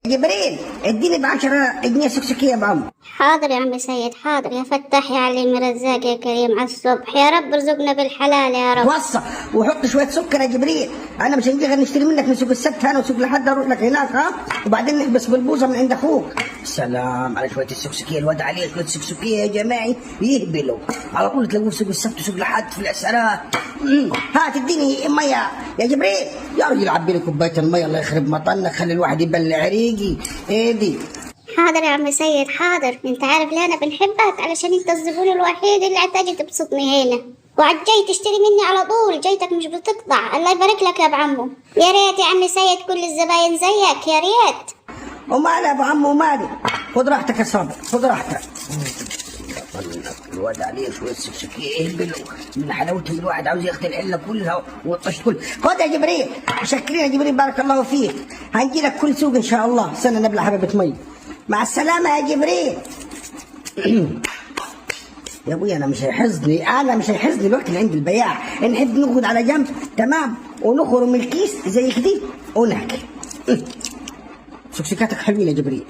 جبريل اديني ب10 جنيه سكسكية يا بعم. حاضر يا عم سيد، حاضر يا فتاح يا عليم رزاق يا كريم على الصبح، يا رب ارزقنا بالحلال يا رب. وصى وحط شويه سكر يا جبريل، انا مش هنجي غير نشتري منك من سوق السبت هنا وسوق لحد اروح لك هناك وبعدين نحبس بالبوظه من عند اخوك. سلام على شويه السكسكيه، الواد عليه شويه سكسكيه يا جماعي يهبلوا على طول، تلاقوه في سوق السبت وسوق لحد في الاسعارات. هات اديني ميه يا جبريل، يا راجل عبي لي كوبايه الميه الله يخرب مطنك، خلي الواحد يبلع ريقي. ايه دي؟ حاضر يا عم سيد حاضر، انت عارف ليه انا بنحبك؟ علشان انت الزبون الوحيد اللي هتجي تبسطني هنا، وعاد جاي تشتري مني على طول، جايتك مش بتقطع. الله يبارك لك يا ابو عمو، يا ريت يا عم سيد كل الزباين زيك، يا ريت. ومالي يا ابو عمو ومالي، خد راحتك يا صابر خد راحتك. الواد عليه شويه سكسكيه يهبلوا من حلاوتهم، الواحد عاوز ياخد العله كلها والطش كله. خد يا جبريل، شكرين يا جبريل بارك الله فيك، هنجي لك كل سوق ان شاء الله. سنه نبلع حبيبه مي، مع السلامه يا جبريل. يا ابوي انا مش هيحزني الوقت اللي عند البياع، نحب نقعد على جنب تمام ونخرج من الكيس زي كده ونحكي. سكسكاتك حلوين يا جبريل.